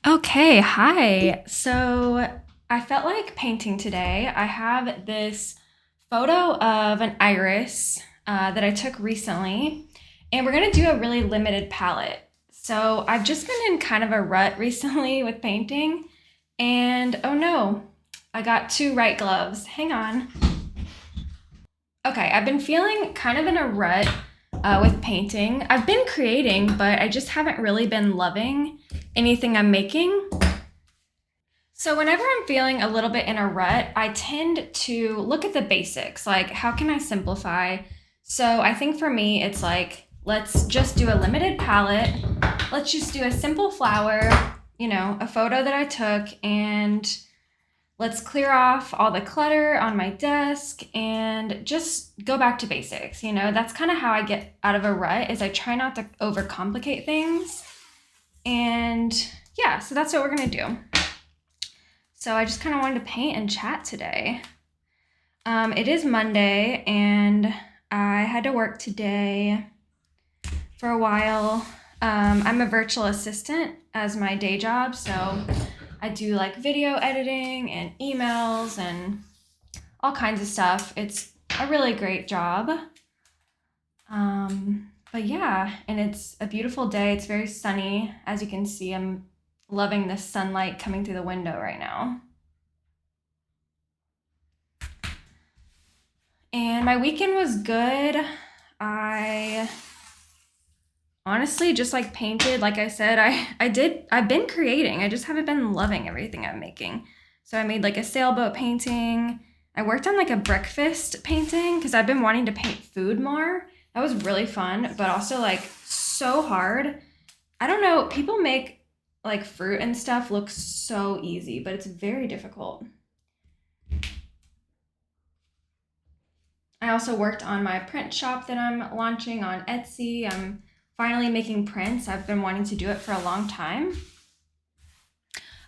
Okay, hi. So I felt like painting today. I have this photo of an iris that I took recently, and we're gonna do a really limited palette. So I've just been in kind of a rut recently with painting, and oh no, I got two right gloves. Hang on. Okay, I've been feeling kind of in a rut with painting. I've been creating, but I just haven't really been loving anything I'm making. So, whenever I'm feeling a little bit in a rut, I tend to look at the basics, like how can I simplify? So, I think for me, it's like, let's just do a limited palette. Let's just do a simple flower, a photo that I took, and let's clear off all the clutter on my desk and just go back to basics. That's kind of how I get out of a rut is I try not to overcomplicate things. And yeah, so that's what we're going to do. So I just kind of wanted to paint and chat today. It is Monday and I had to work today for a while. I'm a virtual assistant as my day job, so I do like video editing and emails and all kinds of stuff. It's a really great job. But yeah, and it's a beautiful day. It's very sunny. As you can see, I'm loving the sunlight coming through the window right now. And my weekend was good. I honestly just like painted. Like I said, I've been creating. I just haven't been loving everything I'm making. So I made like a sailboat painting. I worked on like a breakfast painting because I've been wanting to paint food more. That was really fun, but also like so hard. I don't know, people make like fruit and stuff look so easy, but it's very difficult. I also worked on my print shop that I'm launching on Etsy. I'm finally making prints. I've been wanting to do it for a long time.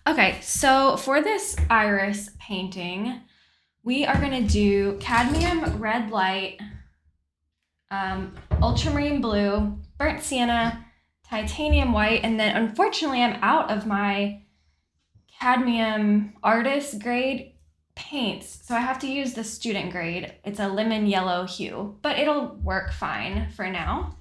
Okay, so for this iris painting, we are gonna do cadmium red light, ultramarine blue, burnt sienna, titanium white, and then unfortunately I'm out of my cadmium artist grade paints, so I have to use the student grade. It's a lemon yellow hue, but it'll work fine for now.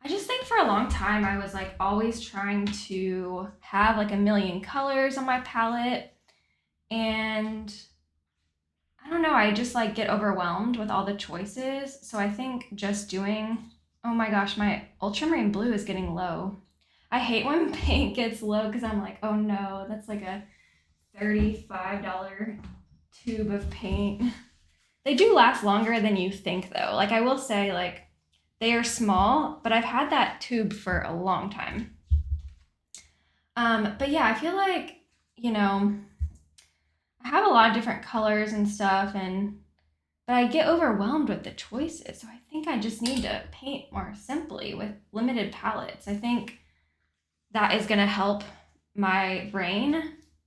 I just think for a long time I was like always trying to have like a million colors on my palette, and I don't know, I just like get overwhelmed with all the choices. So I think just doing, oh my gosh, my ultramarine blue is getting low. I hate when paint gets low because I'm like, oh no, that's like a $35 tube of paint. They do last longer than you think though. Like I will say, like they are small, but I've had that tube for a long time. But yeah, I feel like, you know, I have a lot of different colors and stuff, and but I get overwhelmed with the choices. So I think I just need to paint more simply with limited palettes. I think that is going to help my brain.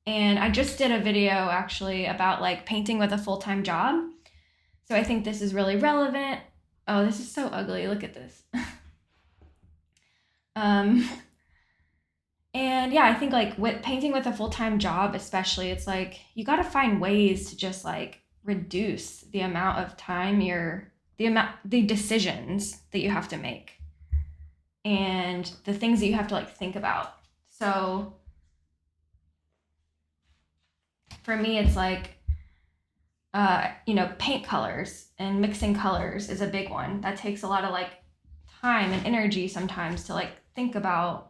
And I just did a video actually about like painting with a full-time job. So I think this is really relevant. Oh, this is so ugly. Look at this. um, and yeah, I think like with painting with a full-time job, especially, it's like you got to find ways to just like reduce the amount of time the decisions that you have to make and the things that you have to like think about. So for me, it's like, paint colors and mixing colors is a big one. That takes a lot of like time and energy sometimes to like think about.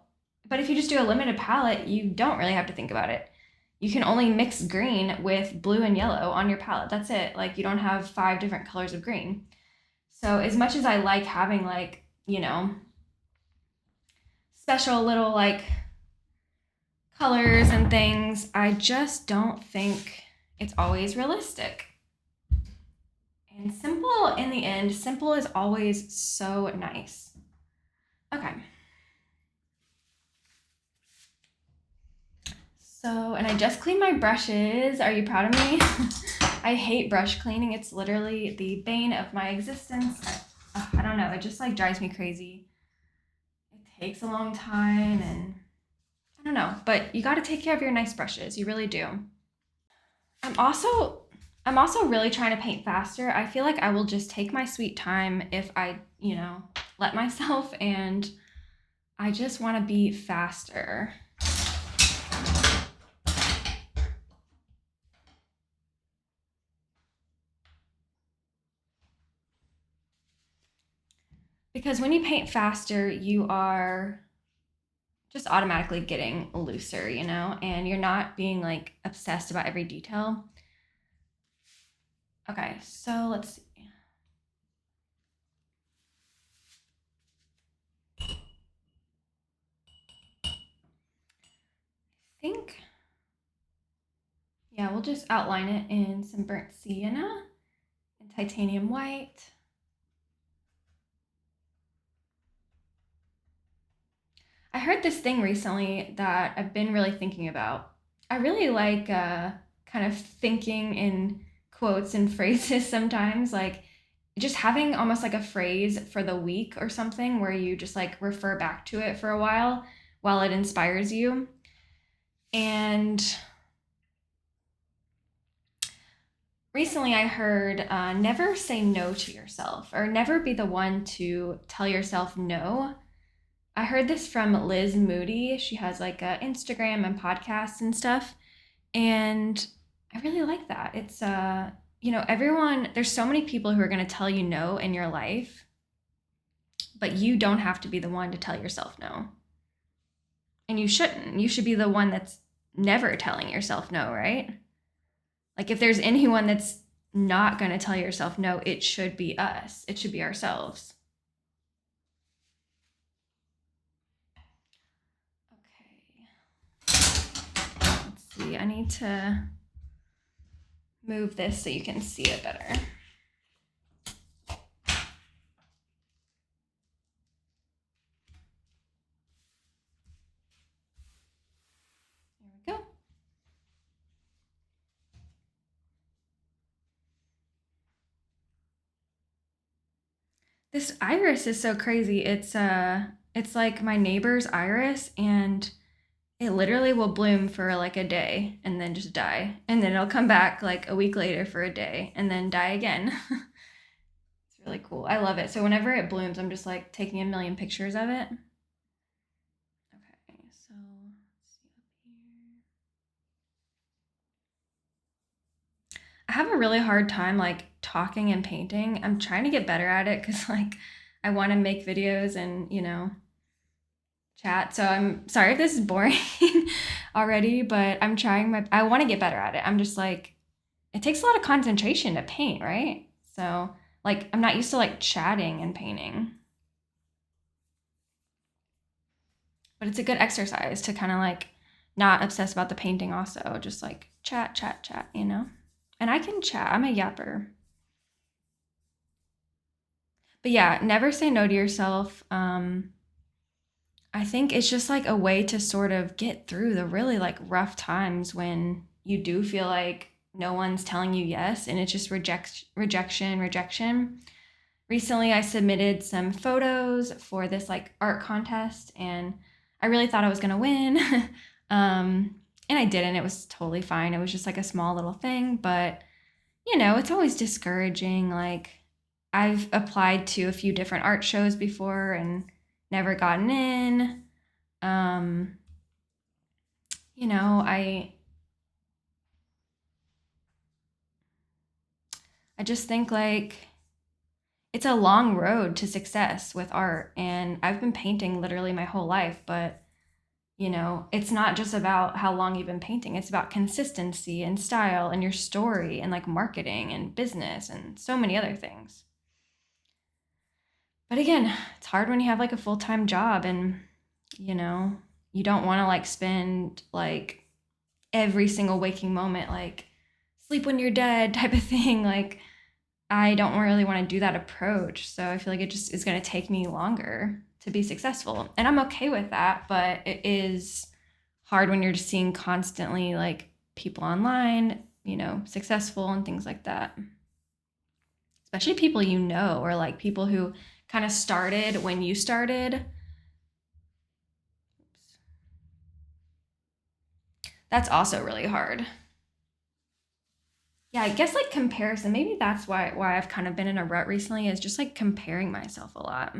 But if you just do a limited palette, you don't really have to think about it. You can only mix green with blue and yellow on your palette. That's it. Like you don't have 5 different colors of green. So as much as I like having like, special little like colors and things, I just don't think it's always realistic. And simple in the end, simple is always so nice. Okay. So, and I just cleaned my brushes. Are you proud of me? I hate brush cleaning. It's literally the bane of my existence. I don't don't know, it just like drives me crazy. It takes a long time and I don't know, but you got to take care of your nice brushes. You really do. I'm also I'm also really trying to paint faster. I feel like I will just take my sweet time if I, let myself, and I just want to be faster. Because when you paint faster, you are just automatically getting looser, and you're not being like obsessed about every detail. Okay, so let's see. I think, yeah, we'll just outline it in some burnt sienna and titanium white. I heard this thing recently that I've been really thinking about. I really like kind of thinking in quotes and phrases sometimes, like just having almost like a phrase for the week or something where you just like refer back to it for a while it inspires you. And recently I heard never say no to yourself, or never be the one to tell yourself no. I heard this from Liz Moody. She has like a Instagram and podcasts and stuff. And I really like that. It's everyone, there's so many people who are going to tell you no in your life, but you don't have to be the one to tell yourself no. And you shouldn't. You should be the one that's never telling yourself no, right? Like if there's anyone that's not going to tell yourself no, it should be us. It should be ourselves. Let's see. I need to move this so you can see it better. There we go. This iris is so crazy. It's like my neighbor's iris, and it literally will bloom for like a day and then just die. And then it'll come back like a week later for a day and then die again. It's really cool. I love it. So whenever it blooms, I'm just like taking a million pictures of it. Okay, so let's see up here. I have a really hard time like talking and painting. I'm trying to get better at it because like I want to make videos and, chat. So I'm sorry if this is boring already, but I want to get better at it. I'm just like, it takes a lot of concentration to paint, right? So like, I'm not used to like chatting and painting, but it's a good exercise to kind of like not obsess about the painting also, just like chat, chat, chat. And I can chat. I'm a yapper. But yeah, never say no to yourself. I think it's just like a way to sort of get through the really like rough times when you do feel like no one's telling you yes and it's just rejection. Recently, I submitted some photos for this like art contest and I really thought I was going to win. And I didn't. It was totally fine. It was just like a small little thing, but it's always discouraging. Like, I've applied to a few different art shows before and never gotten in. Um, you know, I I just think like it's a long road to success with art and I've been painting literally my whole life, but it's not just about how long you've been painting. It's about consistency and style and your story and like marketing and business and so many other things. But again, it's hard when you have like a full-time job and you know, you don't want to like spend like every single waking moment like sleep when you're dead type of thing. Like I don't really want to do that approach. So I feel like it just is going to take me longer to be successful. And I'm okay with that, but it is hard when you're just seeing constantly like people online, successful and things like that. Especially people or like people who kind of started when you started. That's also really hard. Yeah, I guess like comparison. Maybe that's why I've kind of been in a rut recently is just like comparing myself a lot.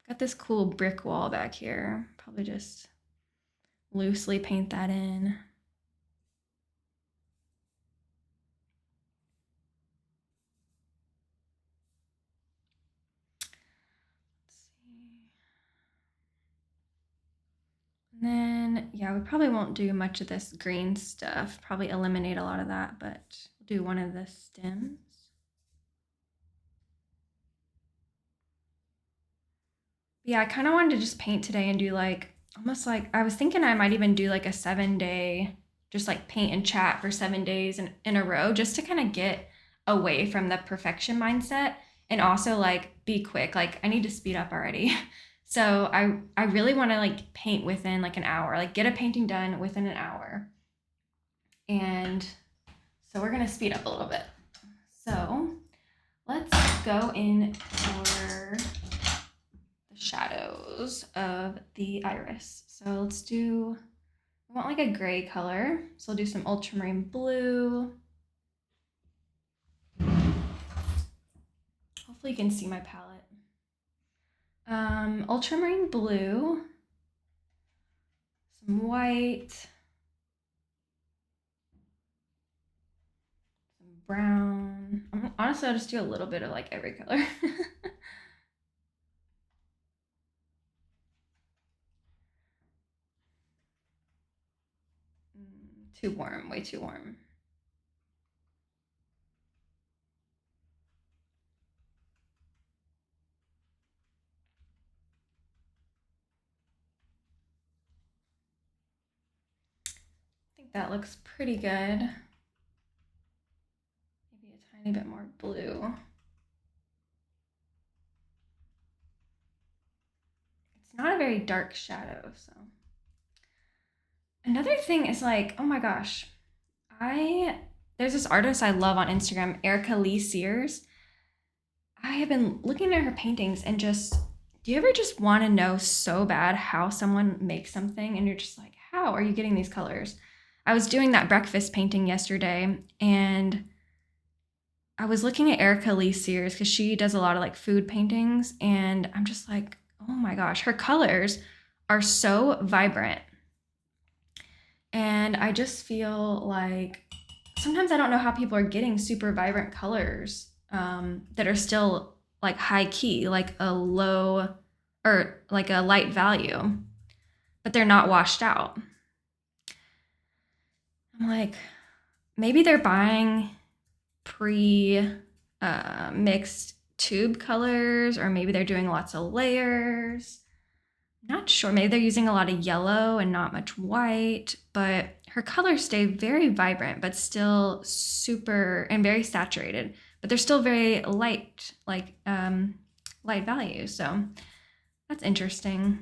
Got this cool brick wall back here. Probably just loosely paint that in. Let's see. And then, yeah, we probably won't do much of this green stuff. Probably eliminate a lot of that, but we'll do one of the stems. Yeah, I kind of wanted to just paint today and do like almost like I was thinking I might even do like a 7 day, just like paint and chat for 7 days in a row, just to kind of get away from the perfection mindset and also like be quick. Like I need to speed up already. So I really want to like paint within like an hour, like get a painting done within an hour. And so we're gonna speed up a little bit. So let's go in for the shadows of the iris. So let's do, I want like a gray color. So I'll do some ultramarine blue. Hopefully you can see my palette. Ultramarine blue, some white, some brown. Honestly, I'll just do a little bit of like every color. Too warm, way too warm. I think that looks pretty good. Maybe a tiny bit more blue. It's not a very dark shadow, so. Another thing is like, oh my gosh, there's this artist I love on Instagram, Erica Lee Sears. I have been looking at her paintings and just, do you ever just want to know so bad how someone makes something and you're just like, how are you getting these colors? I was doing that breakfast painting yesterday and I was looking at Erica Lee Sears because she does a lot of like food paintings and I'm just like, oh my gosh, her colors are so vibrant. And I just feel like sometimes I don't know how people are getting super vibrant colors that are still like high key, like a low or like a light value, but they're not washed out. I'm like, maybe they're buying pre mixed tube colors, or maybe they're doing lots of layers. Not sure. Maybe they're using a lot of yellow and not much white, but her colors stay very vibrant, but still super and very saturated. But they're still very light, like light values. So that's interesting.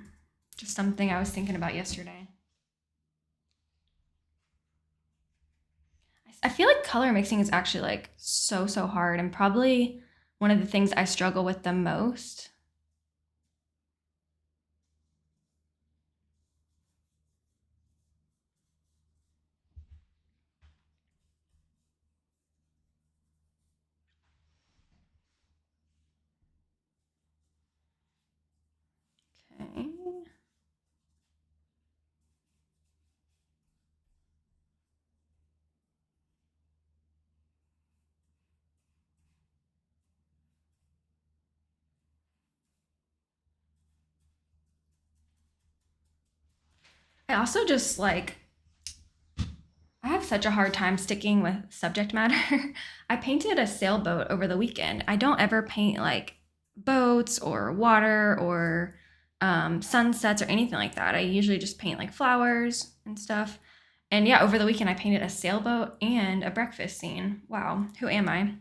Just something I was thinking about yesterday. I feel like color mixing is actually like so hard and probably one of the things I struggle with the most. Okay. I also just like, I have such a hard time sticking with subject matter. I painted a sailboat over the weekend. I don't ever paint like boats or water or sunsets or anything like that. I usually just paint like flowers and stuff. And yeah, over the weekend I painted a sailboat and a breakfast scene. Wow, who am I?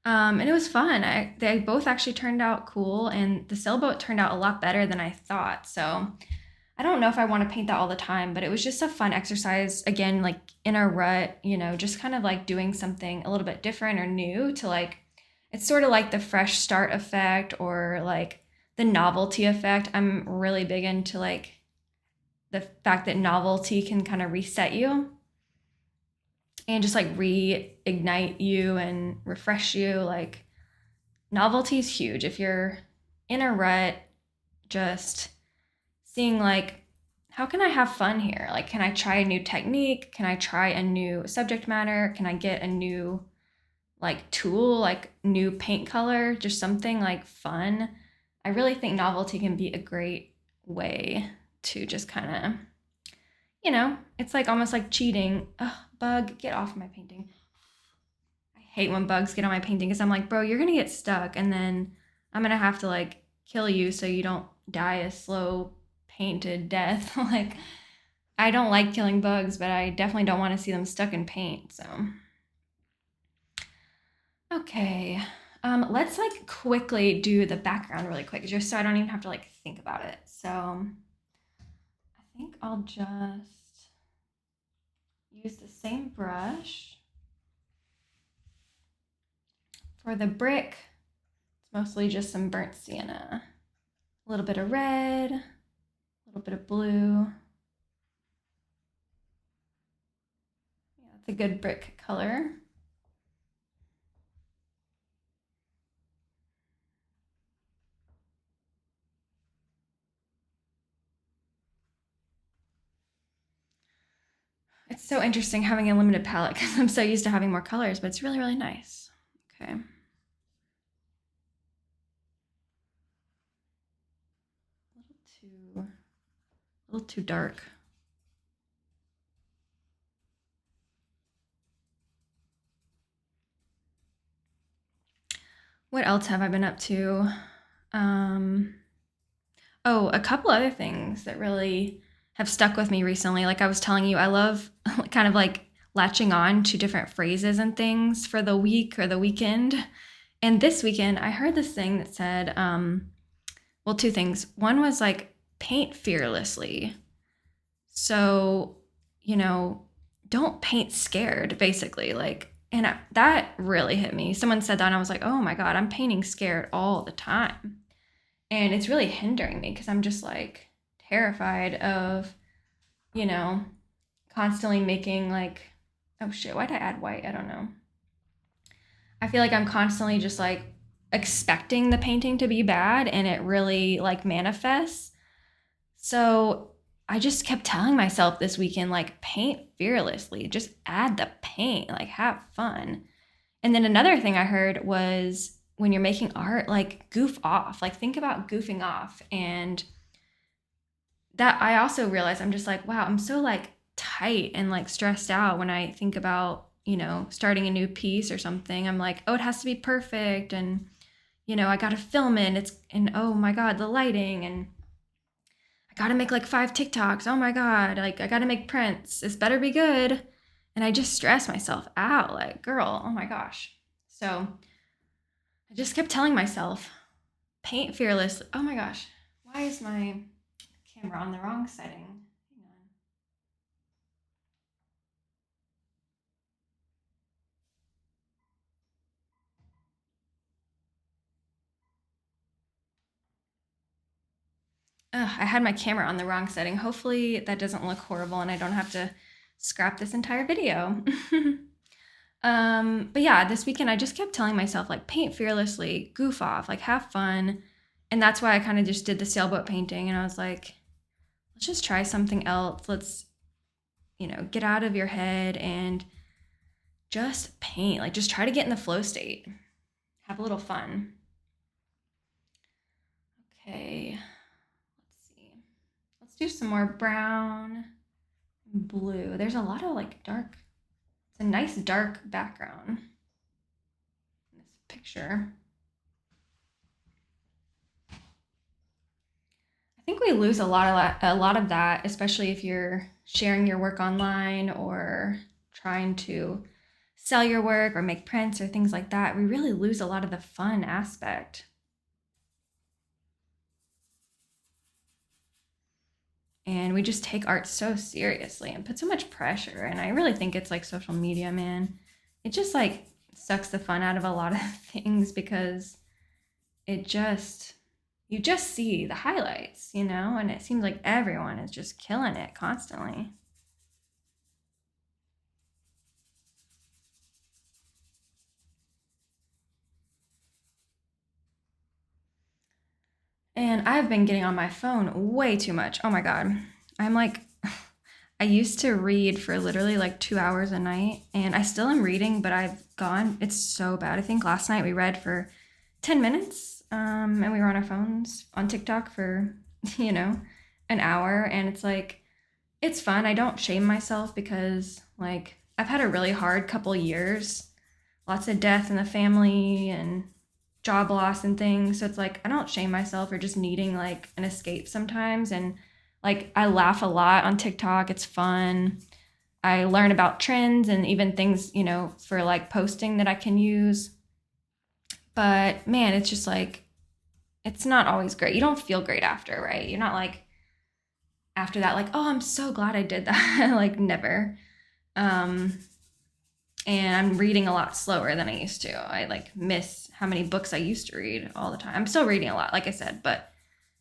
And it was fun. They both actually turned out cool, and the sailboat turned out a lot better than I thought. So I don't know if I want to paint that all the time, but it was just a fun exercise. Again, like in a rut, just kind of like doing something a little bit different or new to like It's sort of like the fresh start effect or like the novelty effect. I'm really big into like the fact that novelty can kind of reset you and just like reignite you and refresh you. Like novelty is huge. If you're in a rut, just seeing like, how can I have fun here? Like, can I try a new technique? Can I try a new subject matter? Can I get a new like tool, like new paint color, just something like fun? I really think novelty can be a great way to just kind of, it's like almost like cheating. Ugh, bug, get off my painting. I hate when bugs get on my painting because I'm like, bro, you're gonna get stuck and then I'm gonna have to like kill you so you don't die a slow painted death. Like, I don't like killing bugs, but I definitely don't want to see them stuck in paint. So, okay. Let's like quickly do the background really quick, just so I don't even have to like think about it. So, I think I'll just use the same brush. For the brick, it's mostly just some burnt sienna. A little bit of red, a little bit of blue. Yeah, it's a good brick color. It's so interesting having a limited palette because I'm so used to having more colors, but it's really, really nice. Okay. A little too dark. What else have I been up to? Oh, a couple other things that really have stuck with me recently. Like I was telling you, I love kind of like latching on to different phrases and things for the week or the weekend. And this weekend, I heard this thing that said, well, two things. One was like paint fearlessly. So, you know, don't paint scared, basically. Like, and that really hit me. Someone said that, and I was like, oh my God, I'm painting scared all the time. And it's really hindering me because I'm just like terrified of, you know, constantly making like, oh shit, why'd I add white? I don't know. I feel like I'm constantly just like expecting the painting to be bad and it really like manifests. So I just kept telling myself this weekend, like, paint fearlessly, just add the paint, like, have fun. And then another thing I heard was when you're making art, like, goof off, like, think about goofing off. And that I also realized I'm just like, wow, I'm so like tight and like stressed out when I think about, starting a new piece or something. I'm like, oh, it has to be perfect. And, I got to film it. And oh my God, the lighting. And I got to make like 5 TikToks. Oh my God. Like, I got to make prints. This better be good. And I just stress myself out. Like, girl, oh my gosh. So I just kept telling myself, paint fearless. Oh my gosh. Why is my camera on the wrong setting? Hang on. Ugh, I had my camera on the wrong setting. Hopefully that doesn't look horrible and I don't have to scrap this entire video. But yeah, this weekend I just kept telling myself like paint fearlessly, goof off, like have fun. And that's why I kind of just did the sailboat painting and I was like, let's just try something else. Let's, get out of your head and just paint. Like just try to get in the flow state. Have a little fun. Okay. Let's see. Let's do some more brown and blue. There's a lot of like dark. It's a nice dark background in this picture. I think we lose a lot of that, especially if you're sharing your work online or trying to sell your work or make prints or things like that. We really lose a lot of the fun aspect. And we just take art so seriously and put so much pressure. And I really think it's like social media, man. It just like sucks the fun out of a lot of things because it just you just see the highlights, and it seems like everyone is just killing it constantly. And I've been getting on my phone way too much. Oh my God. I'm like, I used to read for literally like 2 hours a night, and I still am reading, but it's so bad. I think last night we read for 10 minutes, and we were on our phones on TikTok for, you know, an hour. And it's like, it's fun. I don't shame myself because, like, I've had a really hard couple years, lots of death in the family and job loss and things. So it's like I don't shame myself for just needing like an escape sometimes. And like I laugh a lot on TikTok. It's fun. I learn about trends and even things, for like posting that I can use. But man, it's just like it's not always great. You don't feel great after, right? You're not like after that like, "Oh, I'm so glad I did that." Like never. Um and I'm reading a lot slower than I used to. I like miss how many books I used to read all the time. I'm still reading a lot, like I said, but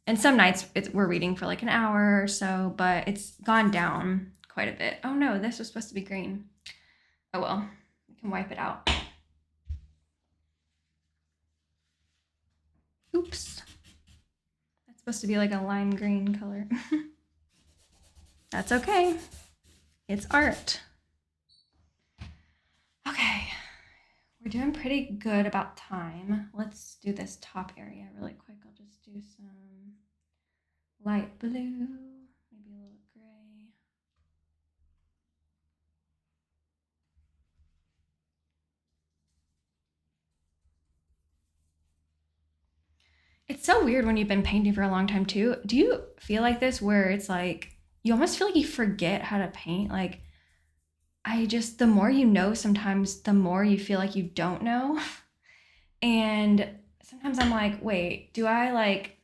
and some nights we're reading for like an hour or so, but it's gone down quite a bit. Oh no, this was supposed to be green. Oh well, we can wipe it out. Oops, that's supposed to be like a lime green color. That's okay. It's art. Okay, we're doing pretty good about time. Let's do this top area really quick. I'll just do some light blue, maybe a little gray. It's so weird when you've been painting for a long time too. Do you feel like this where it's like you almost feel like you forget how to paint? Like the more you know, sometimes the more you feel like you don't know. And sometimes I'm like, wait, do I like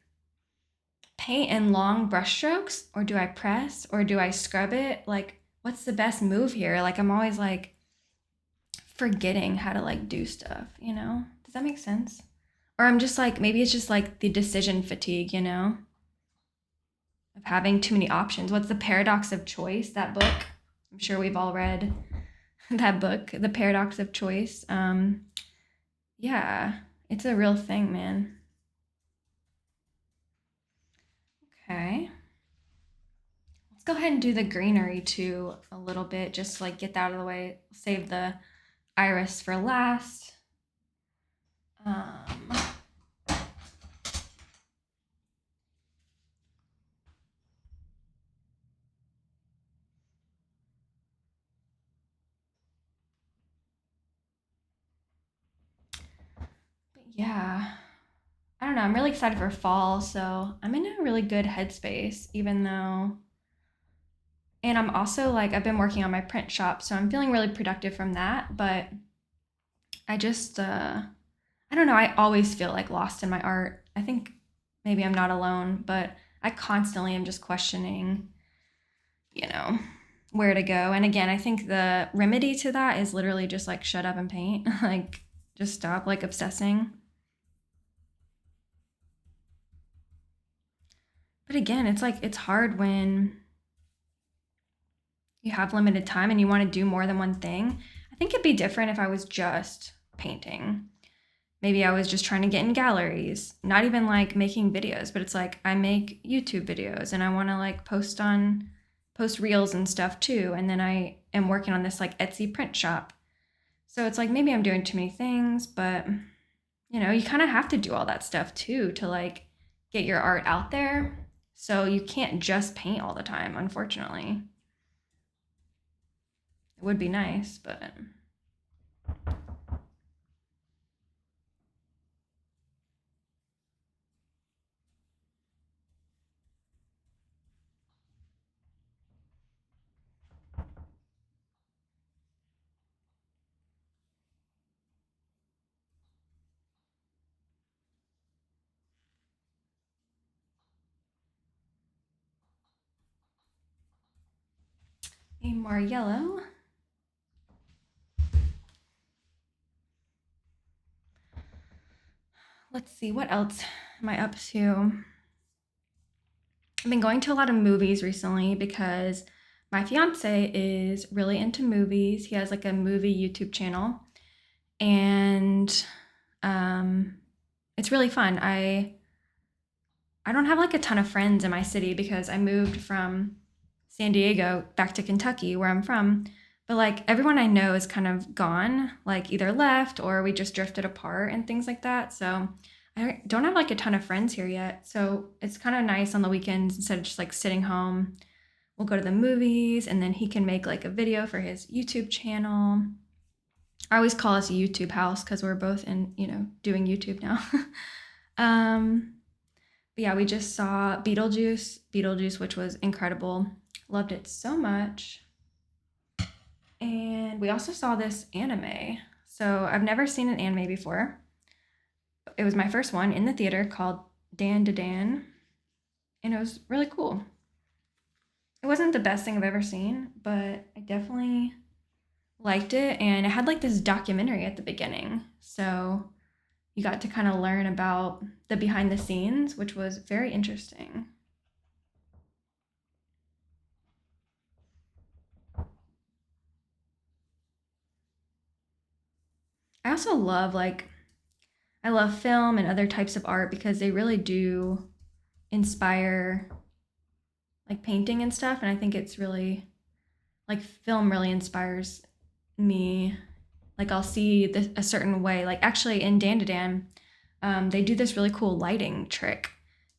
paint in long brush strokes or do I press or do I scrub it? Like, what's the best move here? Like, I'm always like forgetting how to like do stuff, you know? Does that make sense? Or I'm just like, maybe it's just like the decision fatigue, of having too many options. What's the paradox of choice? That book. I'm sure we've all read that book, The Paradox of Choice. Yeah, it's a real thing, man. Okay. Let's go ahead and do the greenery too a little bit, just to, like get that out of the way. Save the iris for last. Um, but yeah, I don't know. I'm really excited for fall, so I'm in a really good headspace, even though. And I'm also like, I've been working on my print shop, so I'm feeling really productive from that. But I just, I don't know. I always feel like lost in my art. I think maybe I'm not alone, but I constantly am just questioning, you know, where to go. And again, I think the remedy to that is literally just like shut up and paint. Like, just stop like obsessing. But again, it's like, it's hard when you have limited time and you want to do more than one thing. I think it'd be different if I was just painting. Maybe I was just trying to get in galleries, not even like making videos, but it's like I make YouTube videos and I want to like post reels and stuff too. And then I am working on this like Etsy print shop. So it's like maybe I'm doing too many things, but you kind of have to do all that stuff too to like get your art out there. So you can't just paint all the time, unfortunately. It would be nice, but need more yellow. let's see, what else am I up to? I've been going to a lot of movies recently because my fiance is really into movies. He has like a movie YouTube channel, and um, it's really fun. I don't have like a ton of friends in my city because I moved from San Diego back to Kentucky, where I'm from. But like everyone I know is kind of gone, like either left or we just drifted apart and things like that. So I don't have like a ton of friends here yet. So it's kind of nice on the weekends instead of just like sitting home. We'll go to the movies and then he can make like a video for his YouTube channel. I always call us a YouTube house because we're both in, doing YouTube now. um, but yeah, we just saw Beetlejuice, which was incredible. Loved it so much. And we also saw this anime. So I've never seen an anime before. It was my first one in the theater called Dan to Dan. And it was really cool. It wasn't the best thing I've ever seen, but I definitely liked it. And it had like this documentary at the beginning. So you got to kind of learn about the behind the scenes, which was very interesting. I also love I love film and other types of art because they really do inspire like painting and stuff, and I think it's really like film really inspires me. Like I'll see this a certain way. Like actually in Dan to Dan, they do this really cool lighting trick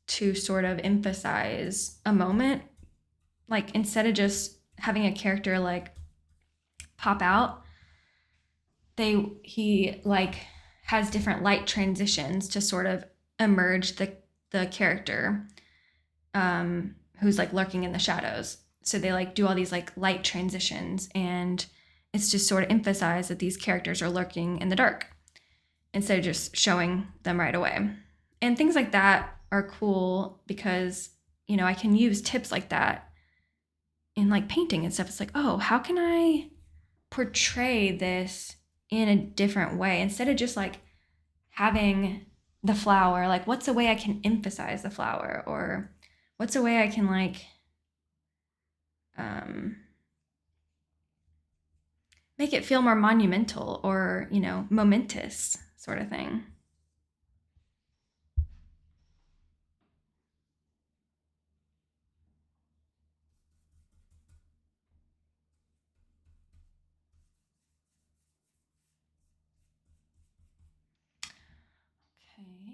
to sort of emphasize a moment. Like instead of just having a character like pop out, he like has different light transitions to sort of emerge the character who's like lurking in the shadows. So they like do all these like light transitions, and it's just sort of emphasized that these characters are lurking in the dark instead of just showing them right away. And things like that are cool because, I can use tips like that in like painting and stuff. It's like, oh, how can I portray this in a different way instead of just like having the flower? Like, what's a way I can emphasize the flower, or what's a way I can like um, make it feel more monumental or momentous sort of thing.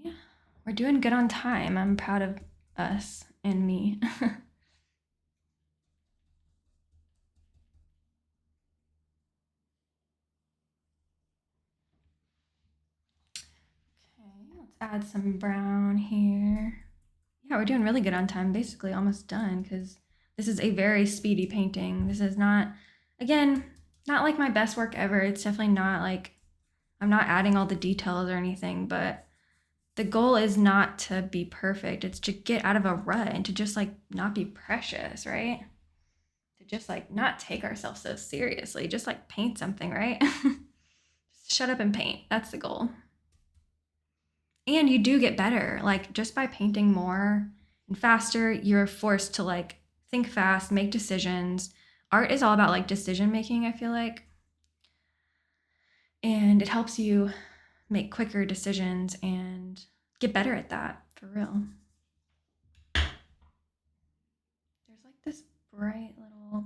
Okay, we're doing good on time. I'm proud of us and me. Okay, let's add some brown here. Yeah, we're doing really good on time. Basically almost done because this is a very speedy painting. This is not, again, not like my best work ever. It's definitely not like I'm not adding all the details or anything, but the goal is not to be perfect. It's to get out of a rut and to just like not be precious, right? To just like not take ourselves so seriously. Just like paint something, right? Just shut up and paint. That's the goal. And you do get better. Like just by painting more and faster, you're forced to like think fast, make decisions. Art is all about like decision making, I feel like. And it helps you make quicker decisions and get better at that for real. There's like this bright little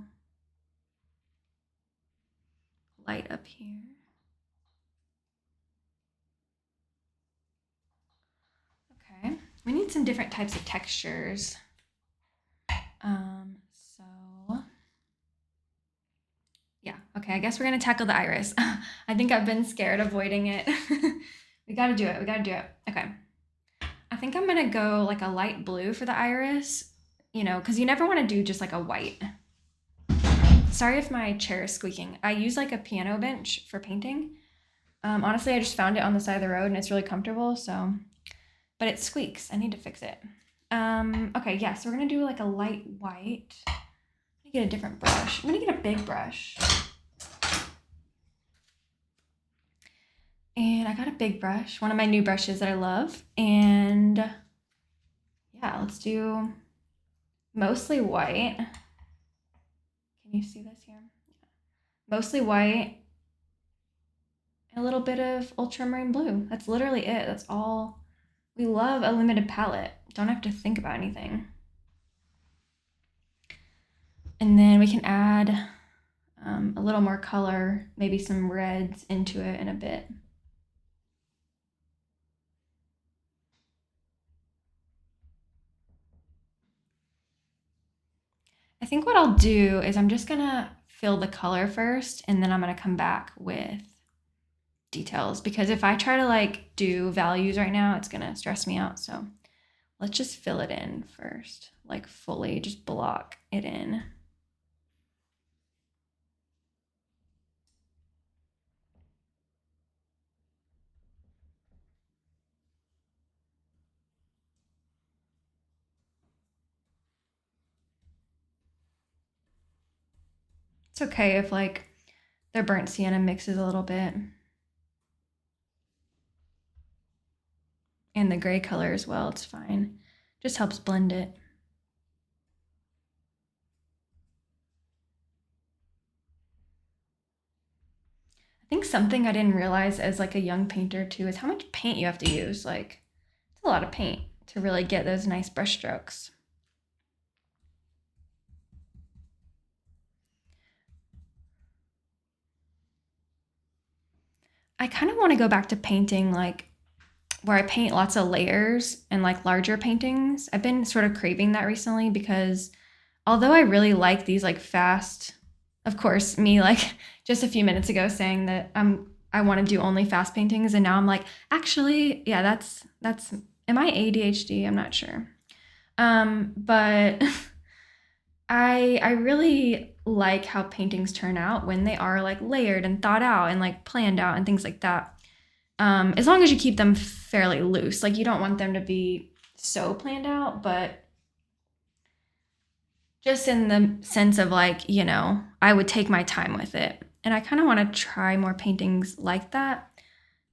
light up here. Okay, we need some different types of textures. So yeah, okay, I guess we're gonna tackle the iris. I think I've been scared avoiding it. We gotta do it, we gotta do it. Okay. I think I'm gonna go like a light blue for the iris, because you never wanna do just like a white. Sorry if my chair is squeaking. I use like a piano bench for painting. Honestly, I just found it on the side of the road and it's really comfortable, so, but it squeaks. I need to fix it. Okay, yeah, so we're gonna do like a light white. I'm gonna get a different brush. I'm gonna get a big brush. And I got a big brush, one of my new brushes that I love. And yeah, let's do mostly white. Can you see this here? Mostly white and a little bit of ultramarine blue. That's literally it. That's all. We love a limited palette. Don't have to think about anything. And then we can add a little more color, maybe some reds into it in a bit. I think what I'll do is I'm just gonna fill the color first, and then I'm gonna come back with details, because if I try to like do values right now, it's gonna stress me out. So let's just fill it in first, like fully just block it in. It's okay if like the burnt sienna mixes a little bit, and the gray color as well. It's fine. Just helps blend it. I think something I didn't realize as like a young painter too is how much paint you have to use. Like it's a lot of paint to really get those nice brush strokes. I kind of want to go back to painting like where I paint lots of layers and like larger paintings. I've been sort of craving that recently because although I really like these like fast, of course, me like just a few minutes ago saying that I want to do only fast paintings, and now I'm like, actually, yeah, that's am I ADHD? I'm not sure. But I really like how paintings turn out when they are like layered and thought out and like planned out and things like that. As long as you keep them fairly loose, like you don't want them to be so planned out, but just in the sense of like, I would take my time with it. And I kind of want to try more paintings like that.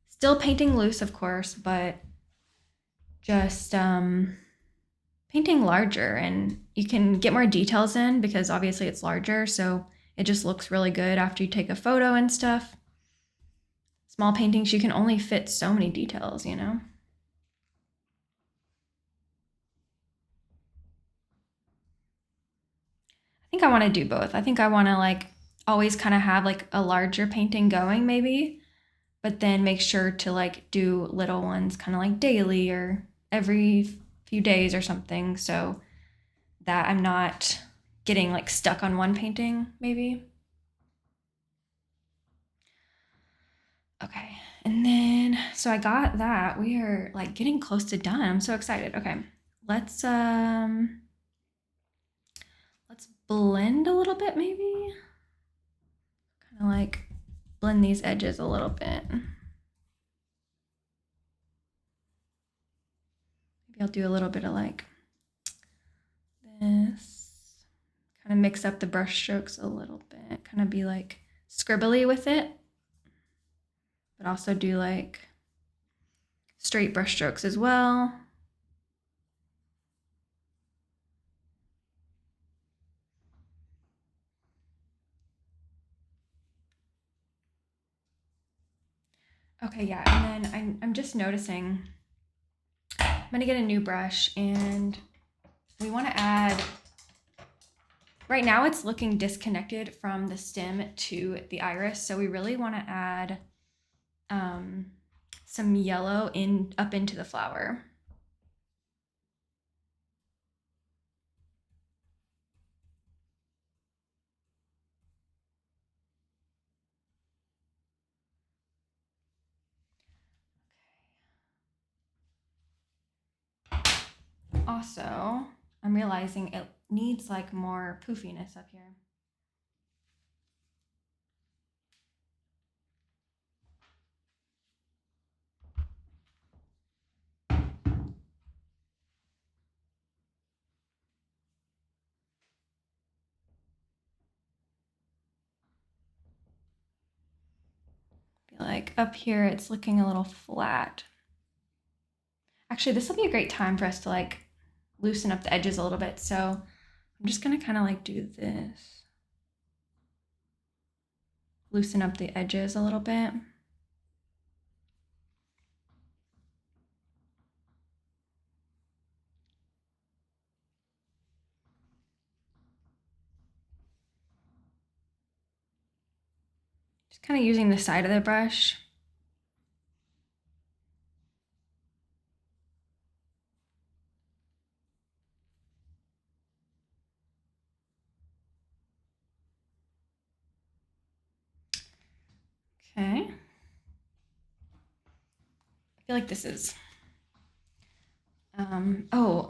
Still painting loose, of course, but just painting larger, and you can get more details in because obviously it's larger. So it just looks really good after you take a photo and stuff. Small paintings, you can only fit so many details. I think I want to do both. I think I want to like always kind of have like a larger painting going maybe, but then make sure to like do little ones kind of like daily or every few days or something, so that I'm not getting like stuck on one painting maybe. Okay. And then so I got that. We are like getting close to done. I'm so excited. Okay. Let's let's blend a little bit maybe. Kind of like blend these edges a little bit. Maybe I'll do a little bit of like this. Kind of mix up the brush strokes a little bit. Kind of be like scribbly with it, but also do like straight brush strokes as well. Okay, yeah, and then I'm just noticing I'm gonna get a new brush, and we want to add, right now it's looking disconnected from the stem to the iris, so we really want to add some yellow up into the flower. Also, I'm realizing it needs like more poofiness up here. Be like up here it's looking a little flat. Actually, this will be a great time for us to like loosen up the edges a little bit. So I'm just gonna kind of like do this. Loosen up the edges a little bit. Just kind of using the side of the brush. Okay. I feel like this is, oh,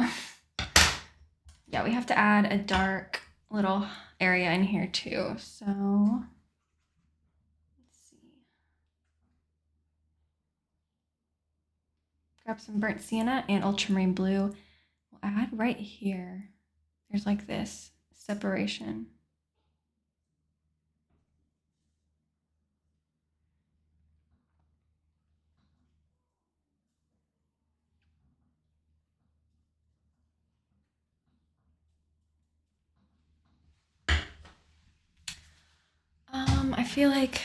yeah, we have to add a dark little area in here too. So let's see. Grab some burnt sienna and ultramarine blue. We'll add right here. There's like this separation. I feel like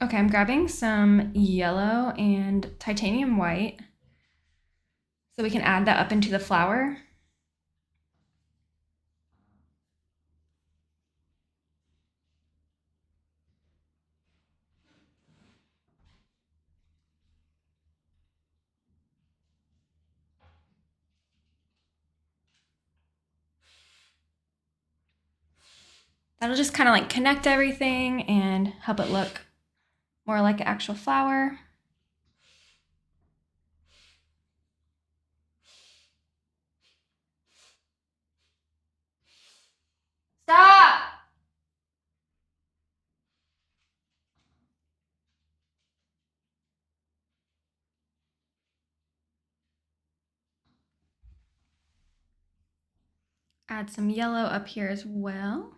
okay, I'm grabbing some yellow and titanium white so we can add that up into the flower. That'll just kind of like connect everything and help it look more like an actual flower. Stop! Add some yellow up here as well.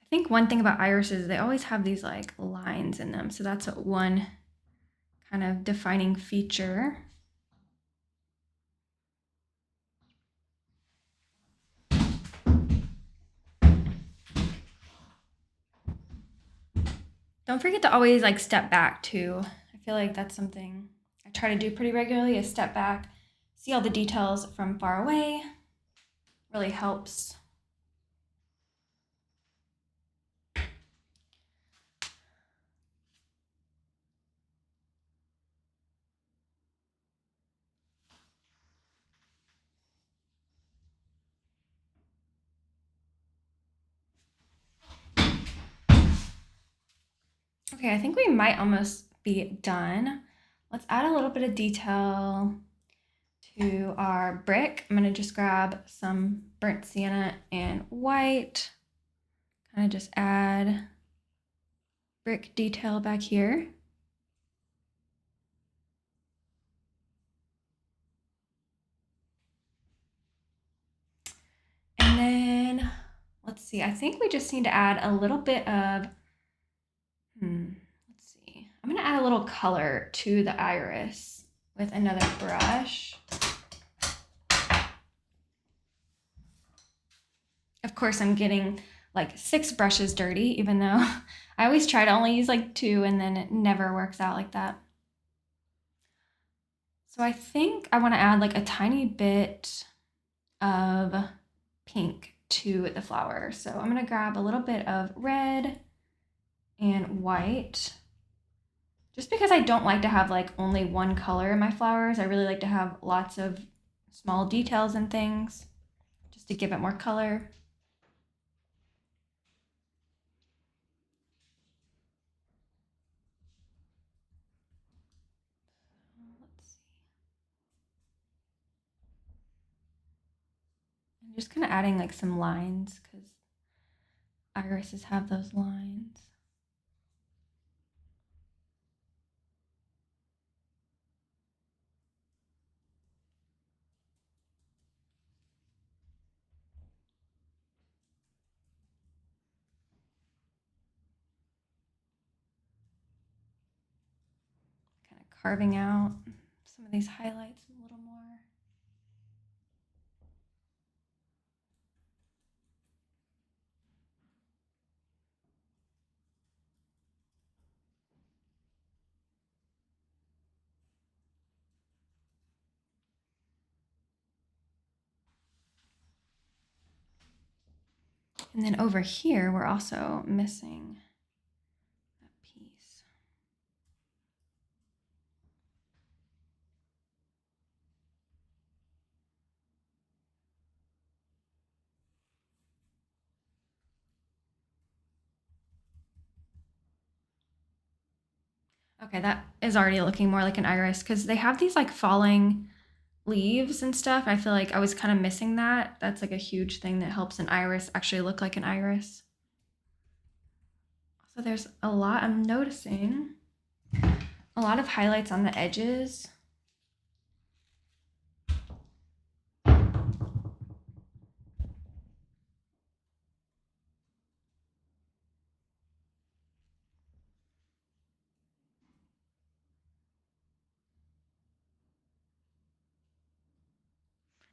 I think one thing about irises, they always have these like lines in them. So that's one kind of defining feature. Don't forget to always like step back too. I feel like that's something I try to do pretty regularly, is step back, see all the details from far away. Really helps. Okay, I think we might almost be done. Let's add a little bit of detail to our brick. I'm gonna just grab some burnt sienna and white, kind of just add brick detail back here. And then, let's see, I think we just need to add a little bit of, let's see. I'm gonna add a little color to the iris with another brush. Of course, I'm getting like 6 brushes dirty, even though I always try to only use like 2 and then it never works out like that. So I think I want to add like a tiny bit of pink to the flower. So I'm going to grab a little bit of red and white. Just because I don't like to have like only one color in my flowers, I really like to have lots of small details and things just to give it more color. Let's see. I'm just kind of adding like some lines because irises have those lines. carving out some of these highlights a little more. And then over here, we're also missing that piece. Okay, that is already looking more like an iris because they have these like falling leaves and stuff. I feel like I was kind of missing that. That's like a huge thing that helps an iris actually look like an iris. So there's a lot, I'm noticing a lot of highlights on the edges.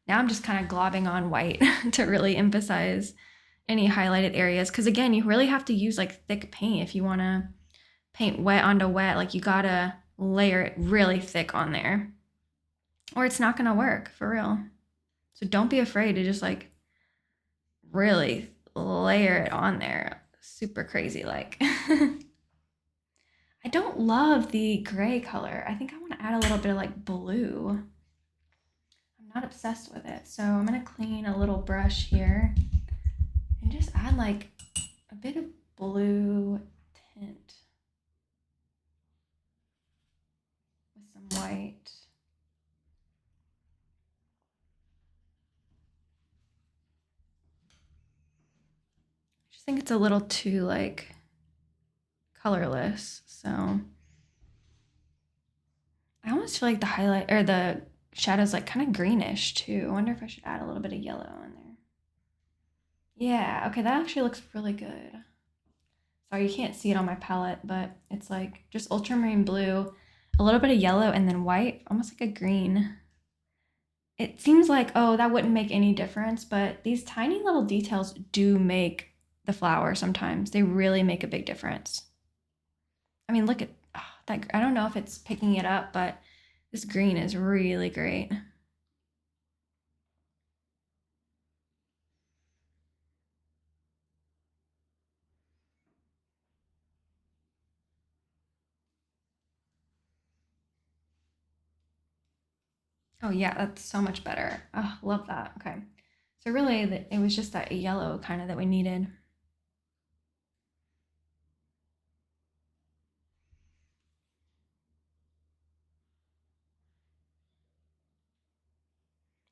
Now I'm just kind of globbing on white to really emphasize any highlighted areas. Because again, you really have to use like thick paint if you want to paint wet onto wet. Like you gotta layer it really thick on there or it's not gonna work for real. So don't be afraid to just like really layer it on there. Super crazy like. I don't love the gray color. I think I want to add a little bit of like blue. Not obsessed with it. So I'm going to clean a little brush here and just add like a bit of blue tint with some white. I just think it's a little too like colorless. So I almost feel like the highlight or the shadow's like kind of greenish too. I wonder if I should add a little bit of yellow in there. Yeah, okay, that actually looks really good. Sorry, you can't see it on my palette, but it's like just ultramarine blue, a little bit of yellow, and then white, almost like a green. It seems like, oh, that wouldn't make any difference, but these tiny little details do make the flower sometimes. They really make a big difference. I mean, look at that. I don't know if it's picking it up, but this green is really great. Oh yeah, that's so much better. Oh, love that. Okay. So really, it was just that yellow kind of that we needed.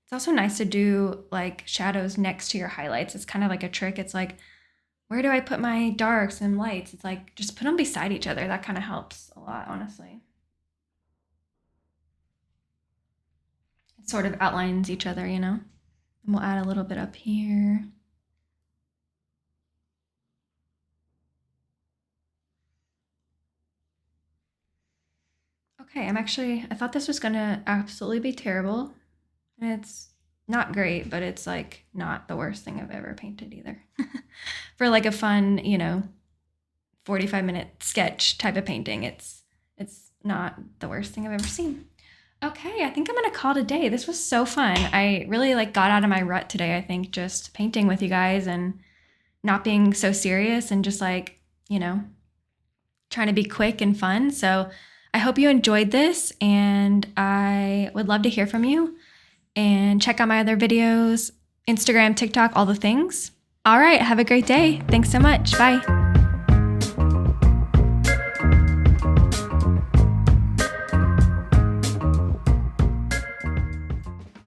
It's also nice to do like shadows next to your highlights. It's kind of like a trick. It's like, where do I put my darks and lights? It's like, just put them beside each other. That kind of helps a lot, honestly. It sort of outlines each other, you know? And we'll add a little bit up here. Okay, I thought this was gonna absolutely be terrible. And it's not great, but it's like not the worst thing I've ever painted either. For like a fun, 45-minute sketch type of painting, it's not the worst thing I've ever seen. Okay, I think I'm gonna call it a day. This was so fun. I really like got out of my rut today, I think, just painting with you guys and not being so serious and just like, trying to be quick and fun. So I hope you enjoyed this and I would love to hear from you and check out my other videos, Instagram, TikTok, all the things. All right, have a great day. Thanks so much. Bye.